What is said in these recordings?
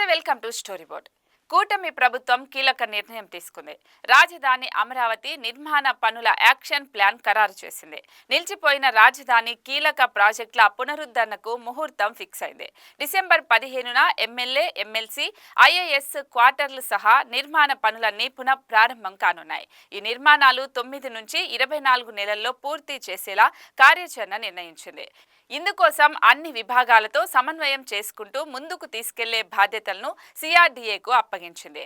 నమస్తే, welcome to story board. కూటమి ప్రభుత్వం కీలక నిర్ణయం తీసుకుంది. రాజధాని అమరావతి నిర్మాణ పనుల యాక్షన్ ప్లాన్ ఖరారు చేసింది. నిలిచిపోయిన రాజధాని కీలక ప్రాజెక్టుల పునరుద్ధరణకు ముహూర్తం ఫిక్స్ అయింది. డిసెంబర్ 15న ఎమ్మెల్యే, ఎమ్మెల్సీ, ఐఏఎస్ క్వార్టర్లు సహా నిర్మాణ పనులన్నీ పునః ప్రారంభం కానున్నాయి. ఈ నిర్మాణాలు 9 నుంచి 24 నెలల్లో పూర్తి చేసేలా కార్యాచరణ నిర్ణయించింది. ఇందుకోసం అన్ని విభాగాలతో సమన్వయం చేసుకుంటూ ముందుకు తీసుకెళ్లే బాధ్యతలను సిఆర్డీఏకు అప్పగించింది.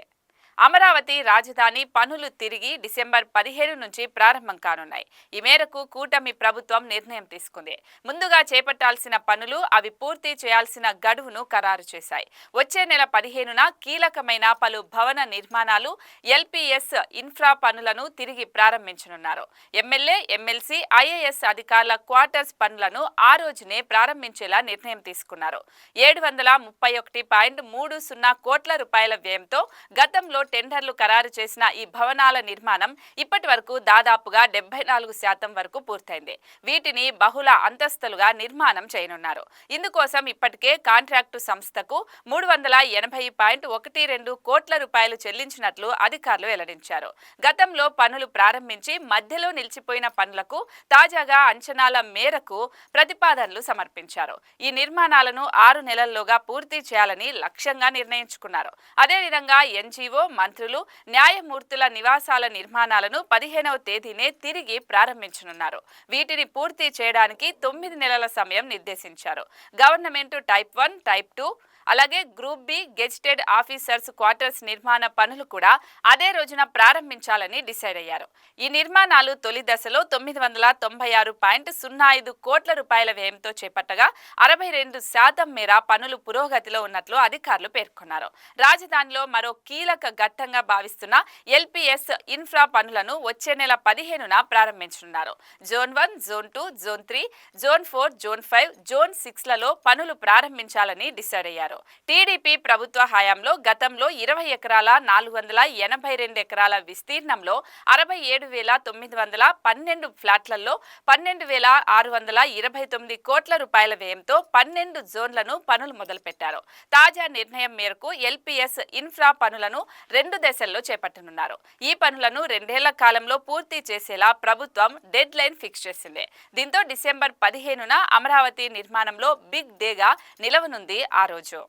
అమరావతి రాజధాని పనులు తిరిగి డిసెంబర్ 17 నుంచి ప్రారంభం కానున్నాయి. ఈ మేరకు కూటమి ప్రభుత్వం నిర్ణయం తీసుకుంది. ముందుగా చేపట్టాల్సిన పనులు, అవి పూర్తి చేయాల్సిన గడువును ఖరారు చేశాయి. వచ్చే నెల 15న కీలకమైన పలు భవన నిర్మాణాలు, ఎల్పీఎస్ ఇన్ఫ్రా పనులను తిరిగి ప్రారంభించనున్నారు. ఎమ్మెల్యే, ఎమ్మెల్సీ, ఐఏఎస్ అధికారుల క్వార్టర్స్ పనులను ఆ రోజునే ప్రారంభించేలా నిర్ణయం తీసుకున్నారు. 731.30 కోట్ల రూపాయల వ్యయంతో గతంలో టెండర్లు ఖరారు చేసిన ఈ భవనాల నిర్మాణం ఇప్పటి వరకు దాదాపుగా 74% వరకు పూర్తయింది. వీటిని బహుళ అంతస్తులుగా నిర్మాణం చేయనున్నారు. ఇందుకోసం ఇప్పటికే కాంట్రాక్టు సంస్థకు 380.12 కోట్ల రూపాయలు చెల్లించినట్లు అధికారులు వెల్లడించారు. గతంలో పనులు ప్రారంభించి మధ్యలో నిలిచిపోయిన పనులకు తాజాగా అంచనాల మేరకు ప్రతిపాదనలు సమర్పించారు. ఈ నిర్మాణాలను 6 నెలల్లోగా పూర్తి చేయాలని లక్ష్యంగా నిర్ణయించుకున్నారు. అదేవిధంగా ఎన్జీఓ, మంత్రులు, న్యాయమూర్తుల నివాసాల నిర్మాణాలను 15వ తేదీనే తిరిగి ప్రారంభించనున్నారు. వీటిని పూర్తి చేయడానికి 9 నెలల సమయం నిర్దేశించారు. గవర్నమెంట్ టైప్ 1, టైప్ 2 అలాగే group B gazetted officers quarters నిర్మాణ పనులు కూడా అదే రోజున ప్రారంభించాలని డిసైడ్ అయ్యారు. ఈ నిర్మాణాలు తొలి దశలో 996.05 కోట్ల రూపాయల వ్యయంతో చేపట్టగా 62% మేర పనులు పురోగతిలో ఉన్నట్లు అధికారులు పేర్కొన్నారు. రాజధానిలో మరో కీలక ఘట్టంగా భావిస్తున్న ఎల్పీఎస్ ఇన్ఫ్రా పనులను వచ్చే నెల 15న ప్రారంభించనున్నారు. Zone 1, zone 2, zone 3, zone 4, zone 5, zone 6లలో పనులు ప్రారంభించాలని డిసైడ్ అయ్యారు. టీడీపీ ప్రభుత్వ హయాంలో గతంలో 20 ఎకరాల 482 ఎకరాల విస్తీర్ణంలో 67,912 ఫ్లాట్లలో 12,629 కోట్ల రూపాయల వ్యయంతో 12 జోన్లను పనులు మొదలుపెట్టారు. తాజా నిర్ణయం మేరకు ఎల్పీఎస్ ఇన్ఫ్రా పనులను 2 దశల్లో చేపట్టనున్నారు. ఈ పనులను 2 ఏళ్ల కాలంలో పూర్తి చేసేలా ప్రభుత్వం డెడ్ లైన్ ఫిక్స్ చేసింది. దీంతో డిసెంబర్ 15న అమరావతి నిర్మాణంలో బిగ్ డేగా నిలవనుంది ఆ రోజు.